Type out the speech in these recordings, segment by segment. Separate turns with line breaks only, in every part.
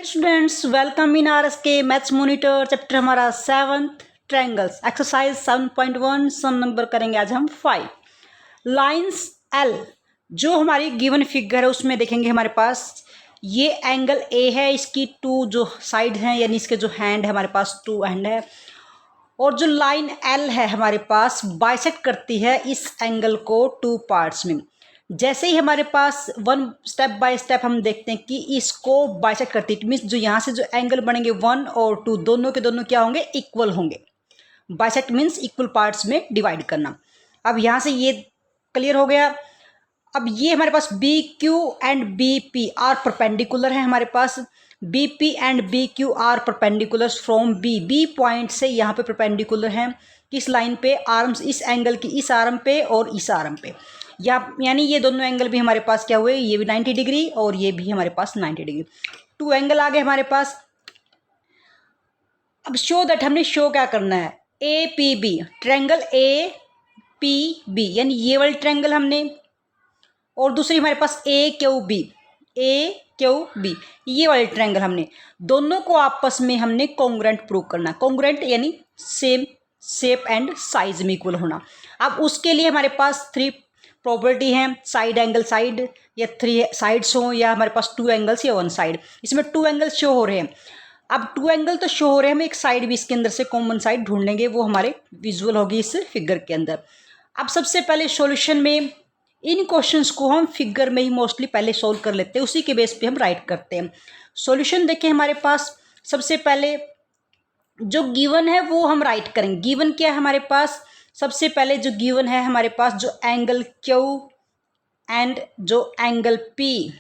Students welcome in R S के maths monitor chapter हमारा 7th triangles exercise 7.1 सम number करेंगे आज हम 5 लाइंस एल। जो हमारी गिवन फिगर है उसमें देखेंगे हमारे पास ये एंगल ए है, इसकी टू जो साइड हैं यानी इसके जो हैंड है हमारे पास टू हैंड है, और जो लाइन एल है हमारे पास बाइसेक्ट करती है इस एंगल को टू पार्ट्स में। जैसे ही हमारे पास वन स्टेप बाय स्टेप हम देखते हैं कि इसको बाइसेक्ट करती है, मीन्स जो यहाँ से जो एंगल बनेंगे 1 और 2 दोनों के दोनों क्या होंगे, इक्वल होंगे। बाइसेक्ट मीन्स इक्वल पार्ट्स में डिवाइड करना। अब यहाँ से ये क्लियर हो गया। अब ये हमारे पास B Q and B P R perpendicular है, हमारे पास B P and B Q R perpendicular from B. B point से यहाँ पे परपेंडिकुलर हैं किस लाइन पे, आर्म्स, इस एंगल की इस आर्म पे और इस आर्म पे, यानी ये दोनों एंगल भी हमारे पास क्या हुए, ये भी 90 डिग्री और ये भी हमारे पास 90 डिग्री। टू एंगल आ गए हमारे पास। अब शो दैट, हमने शो क्या करना है, A P B, triangle A P B यानी ये वाली ट्रायंगल हमने, और दूसरी हमारे पास A Q B, A Q B ये वाले ट्रायंगल हमने, दोनों को आपस में हमने कॉन्ग्रुएंट प्रूव करना। कॉन्ग्रुएंट यानी सेम शेप एंड साइज में इक्वल होना। अब उसके लिए हमारे पास 3 प्रॉपर्टी है, साइड एंगल साइड या 3 साइड्स हो, या हमारे पास 2 एंगल्स या 1 साइड। इसमें 2 एंगल शो हो रहे हैं। अब 2 एंगल तो शो हो रहे हैं, हम एक साइड भी इसके अंदर से कॉमन साइड ढूंढ लेंगे, वो हमारे विजुअल होगी इस फिगर के अंदर। अब सबसे पहले सॉल्यूशन में इन क्वेश्चंस को हम फिगर में ही मोस्टली पहले सोल्व कर लेते हैं, उसी के बेस पे हम राइट करते हैं। सॉल्यूशन देखें हमारे पास, सबसे पहले जो गिवन है वो हम राइट करेंगे। गिवन क्या है हमारे पास, सबसे पहले जो गिवन है हमारे पास, जो एंगल क्यू एंड जो एंगल पी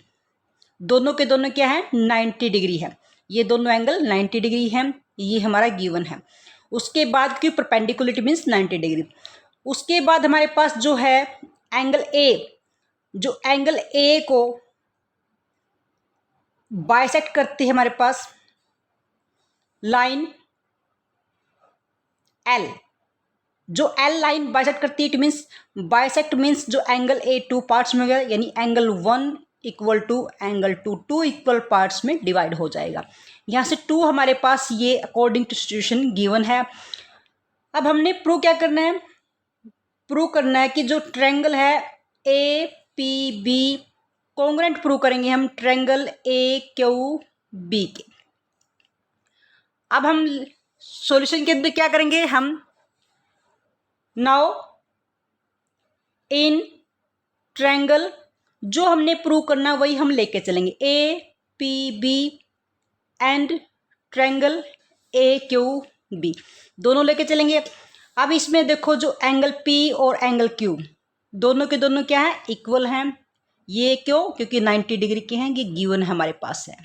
दोनों के दोनों क्या है, 90 डिग्री है। ये दोनों एंगल 90 डिग्री है, ये हमारा गिवन है। उसके बाद क्यों, परपेंडिकुलरिटी मीन्स 90 डिग्री। उसके बाद हमारे पास जो है एंगल ए, जो एंगल ए को बाइसेक्ट करती है हमारे पास लाइन एल, जो एल लाइन बाइसेक्ट करती है, इट मीन्स बाइसेक्ट मीन्स जो एंगल ए 2 पार्ट्स में हो गया, यानी angle 1 equal to angle 2 equal parts में डिवाइड हो जाएगा। यहाँ से 2 हमारे पास ये अकॉर्डिंग टू सिचुएशन गिवन है। अब हमने प्रूव क्या करना है, प्रूव करना है कि जो ट्रायंगल है A P B congruent prove करेंगे हम ट्रायंगल ए क्यू बी के। अब हम सॉल्यूशन के अंदर क्या करेंगे, हम नाउ इन ट्रायंगल जो हमने प्रूव करना वही हम लेके चलेंगे, A P B and triangle A Q B दोनों लेके चलेंगे। अब इसमें देखो जो एंगल पी और एंगल क्यू दोनों के दोनों क्या है, इक्वल हैं। ये क्यों, क्योंकि 90 डिग्री के हैं, ये गिवन हमारे पास है।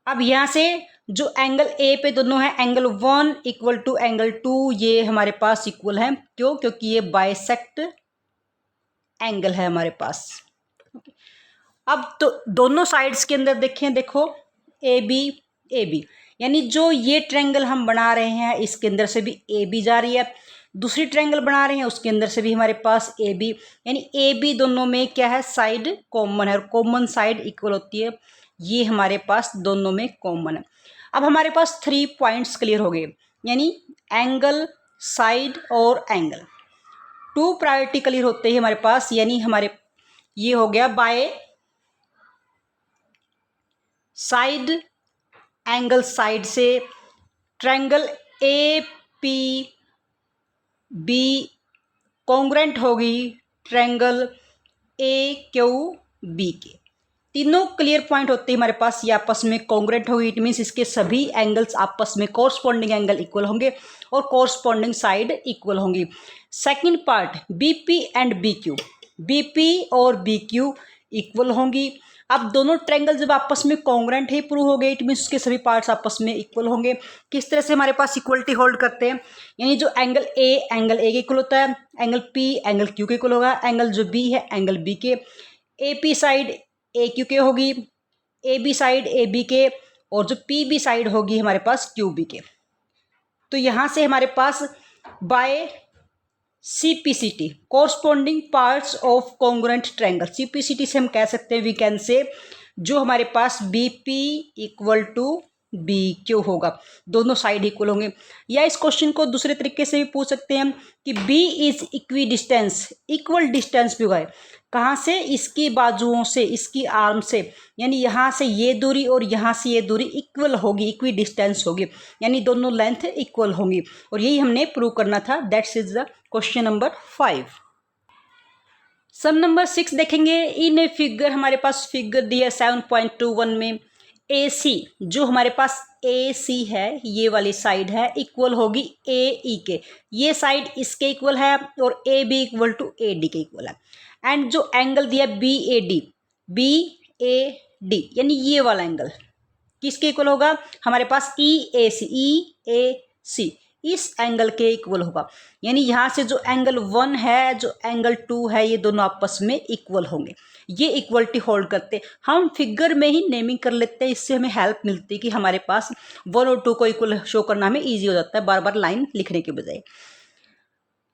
अब यहाँ से जो एंगल ए पे दोनों है, एंगल 1 इक्वल टू एंगल 2 ये हमारे पास इक्वल है। क्यों, क्योंकि ये बाइसेक्ट एंगल है हमारे पास। अब तो दोनों साइड्स के अंदर देखें, देखो ए बी यानी जो ये ट्रायंगल हम बना रहे हैं इसके अंदर से भी ए बी जा रही है, दूसरी ट्रायंगल बना रहे हैं उसके अंदर से भी हमारे पास ए बी, यानी ए बी दोनों में क्या है, साइड कॉमन है और कॉमन साइड इक्वल होती है, ये हमारे पास दोनों में कॉमन है। अब हमारे पास 3 पॉइंट्स क्लियर हो गए, यानी एंगल, साइड और एंगल। 2 प्रायोरिटी क्लियर होते ही हमारे पास, यानी हमारे ये हो गया बाय साइड, एंगल साइड से triangle A P B congruent होगी ट्रायंगल ए क्यू बी के। तीनों क्लियर पॉइंट होते हैं हमारे पास, ये आपस में कॉन्ग्रुएंट होगी, इट मीन्स इसके सभी एंगल्स आपस में कोरस्पॉन्डिंग एंगल इक्वल होंगे और कोरस्पॉन्डिंग साइड इक्वल होंगी। Second part BP and BQ, BP और बीक्यू इक्वल होंगी। अब दोनों ट्रायंगल जब आपस में कॉन्ग्रुएंट ही प्रूव हो गए, इट मीन्स उसके सभी पार्ट्स आपस में इक्वल होंगे। किस तरह से हमारे पास इक्वलिटी होल्ड करते हैं, यानी जो एंगल ए के इक्वल होता है, एंगल पी एंगल क्यू के इक्वल होगा, एंगल जो बी है एंगल बी के, A P side A Q के होगी, A B side A B के, और जो पी बी साइड होगी हमारे पास क्यू बी के। तो यहाँ से हमारे पास by CPCT corresponding parts of congruent triangle, CPCT से हम कह सकते हैं, वी कैन से जो हमारे पास B P equal to B Q होगा, दोनों साइड इक्वल होंगे। या इस क्वेश्चन को दूसरे तरीके से भी पूछ सकते हैं कि B is equidistance, equal distance भी होगा, कहाँ से, इसकी बाजुओं से, इसकी आर्म से, यानी यहाँ से ये दूरी और यहाँ से ये दूरी इक्वल होगी, इक्वी डिस्टेंस होगी, यानी दोनों लेंथ इक्वल होंगी। और यही हमने प्रूव करना था। That's is the question number 5। Sum number 6 देखेंगे। इन ए फिगर, हमारे पास फिगर दिया 7.21 में ए सी, जो हमारे पास ए सी है, ये वाली साइड है, इक्वल होगी ए ई के, ये साइड इसके इक्वल है, और A B equal to A D के इक्वल है। एंड जो एंगल दिया B A D, B A D यानी ये वाला एंगल किसके इक्वल होगा, हमारे पास ई ए सी इस एंगल के इक्वल होगा। यानी यहाँ से जो एंगल 1 है, जो एंगल 2 है, ये दोनों आपस में इक्वल होंगे। ये इक्वलिटी होल्ड करते, हम फिगर में ही नेमिंग कर लेते हैं, इससे हमें हेल्प मिलती है कि हमारे पास 1 और 2 को इक्वल शो करना हमें ईजी हो जाता है, बार बार लाइन लिखने के बजाय।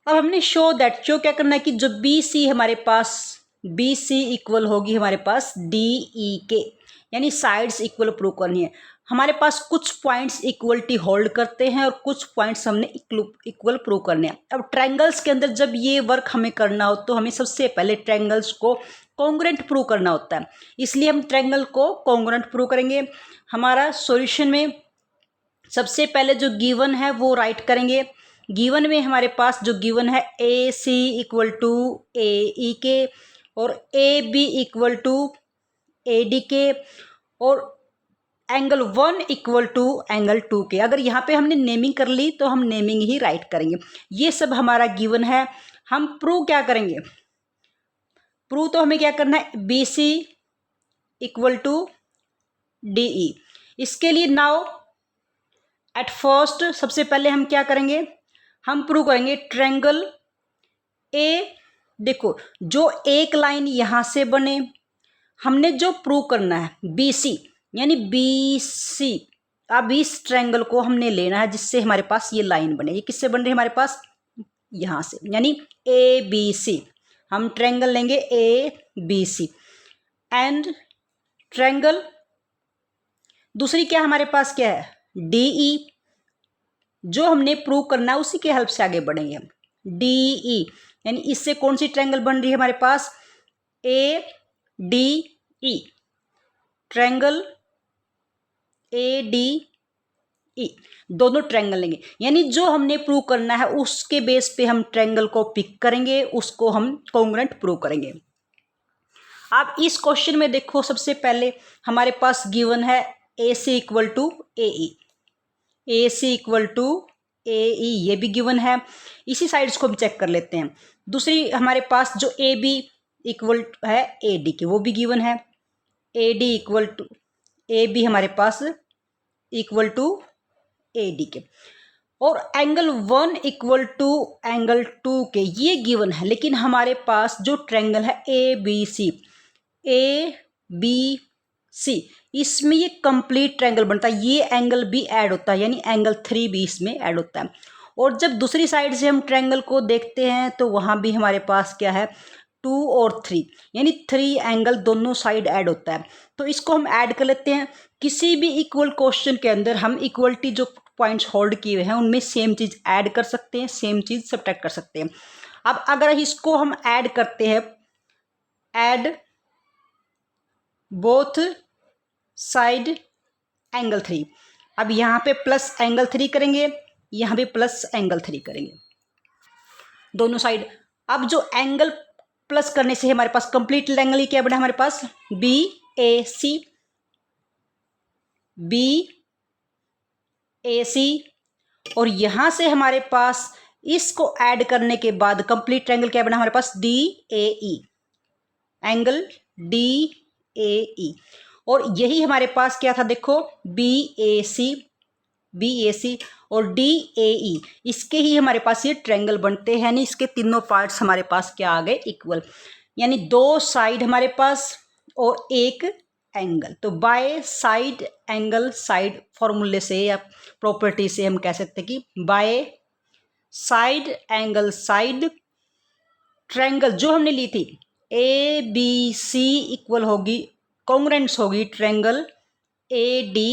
अब हमने शो क्या करना है कि जो बी सी हमारे पास, बी सी इक्वल होगी हमारे पास डी ई के, यानी साइड्स इक्वल प्रूव करनी है। हमारे पास कुछ पॉइंट्स इक्वलिटी होल्ड करते हैं और कुछ पॉइंट्स हमने इक्वल प्रूव करने हैं। अब ट्रायंगल्स के अंदर जब ये वर्क हमें करना हो तो हमें सबसे पहले ट्रायंगल्स को कॉन्ग्रुएंट प्रूव करना होता है, इसलिए हम ट्रायंगल को कॉन्ग्रुएंट प्रूव करेंगे। हमारा सॉल्यूशन में सबसे पहले जो गिवन है वो राइट करेंगे। गिवन में हमारे पास जो गिवन है A C equal to A E के, और A B equal to A D के, और एंगल 1 इक्वल टू एंगल 2 के। अगर यहाँ पे हमने नेमिंग कर ली तो हम नेमिंग ही राइट करेंगे। ये सब हमारा गिवन है। हम प्रूव क्या करेंगे, प्रूव तो हमें क्या करना है, B C equal to D E. इसके लिए नाउ एट फर्स्ट सबसे पहले हम क्या करेंगे, हम प्रूव करेंगे ट्रायंगल ए। देखो जो एक लाइन यहाँ से बने, हमने जो प्रूव करना है बी सी, यानी बी सी, अब इस ट्रायंगल को हमने लेना है जिससे हमारे पास ये लाइन बने। ये किससे बन रही है हमारे पास, यहाँ से, यानी ए बी सी। हम ट्रायंगल लेंगे A B C and triangle दूसरी क्या हमारे पास क्या है, डी ई। जो हमने प्रूव करना है उसी के हेल्प से आगे बढ़ेंगे हम। डी ई यानी इससे कौन सी ट्रायंगल बन रही है हमारे पास, A D E, triangle A D E, दोनों ट्रायंगल लेंगे। यानी जो हमने प्रूव करना है उसके बेस पे हम ट्रायंगल को पिक करेंगे, उसको हम कॉन्ग्रुएंट प्रूव करेंगे। अब इस क्वेश्चन में देखो सबसे पहले हमारे पास गिवन है A C equal to A E, A C equal to A E, ये भी गिवन है। इसी साइड्स को हम चेक कर लेते हैं। दूसरी हमारे पास जो ए बी इक्वल है ए डी के, वो भी गिवन है। A D equal to A B हमारे पास इक्वल टू ए डी के, और एंगल 1 इक्वल टू एंगल 2 के, ये गिवन है। लेकिन हमारे पास जो ट्रायंगल है ए बी सी, ए बी सी, इसमें ये कंप्लीट ट्रायंगल बनता है, ये एंगल भी ऐड होता है, यानी एंगल 3 भी इसमें ऐड होता है। और जब दूसरी साइड से हम ट्रायंगल को देखते हैं तो वहाँ भी हमारे पास क्या है, 2 और 3, यानी 3 एंगल दोनों साइड ऐड होता है। तो इसको हम ऐड कर लेते हैं। किसी भी इक्वल क्वेश्चन के अंदर हम इक्वलिटी जो पॉइंट्स होल्ड किए हुए हैं उनमें सेम चीज़ ऐड कर सकते हैं, सेम चीज़ सब्ट्रैक्ट कर सकते हैं। अब अगर इसको हम ऐड करते हैं, ऐड बोथ साइड एंगल 3, अब यहाँ पे प्लस एंगल 3 करेंगे, यहाँ पे प्लस एंगल 3 करेंगे, दोनों साइड। अब जो एंगल प्लस करने से हमारे पास कंप्लीट एंगल ही क्या बना हमारे पास, बी ए सी, बी ए सी, और यहां से हमारे पास इसको ऐड करने के बाद कंप्लीट ट्रायंगल क्या बना हमारे पास, D A E, angle D A E. और यही हमारे पास क्या था, देखो बी ए सी और डी ए ई, इसके ही हमारे पास ये ट्रायंगल बनते हैं। यानी इसके तीनों पार्ट्स हमारे पास क्या आ गए, इक्वल, यानी 2 साइड हमारे पास और एक एंगल। तो बाय साइड एंगल साइड फॉर्मूले से या प्रॉपर्टी से हम कह सकते हैं कि bye side angle side triangle जो हमने ली थी ए बी सी इक्वल होगी कॉन्ग्रुएंस होगी ट्रायंगल ए डी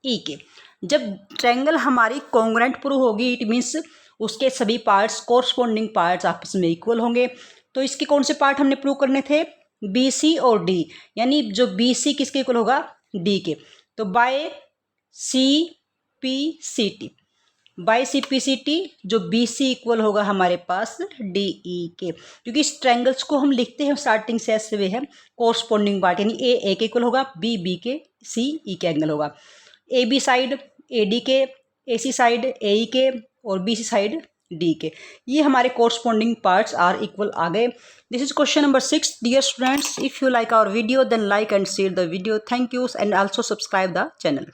ई के। जब ट्रायंगल हमारी कॉन्ग्रुएंट प्रूव होगी इट मीन्स उसके सभी पार्ट्स कोरस्पॉन्डिंग पार्ट्स आपस में इक्वल होंगे। तो इसके कौन से पार्ट हमने प्रूव करने थे, बी सी और डी, यानी जो बी सी किसके इक्वल होगा, डी के। तो by C P C T, by C P C T जो बी सी इक्वल होगा हमारे पास डी ई के, क्योंकि इस ट्रायंगल्स को हम लिखते हैं स्टार्टिंग से ऐसे वे है कोरस्पॉन्डिंग पार्ट, यानी ए के इक्वल होगा, बी बी के, सी ई के एंगल होगा, A B side A D के, A C side A E के और बी सी साइड डी के। ये हमारे कोरस्पॉन्डिंग पार्ट्स आर इक्वल आ गए। This is question number 6 dear students. If you like our video then like and share the video. Thank you and also subscribe the channel.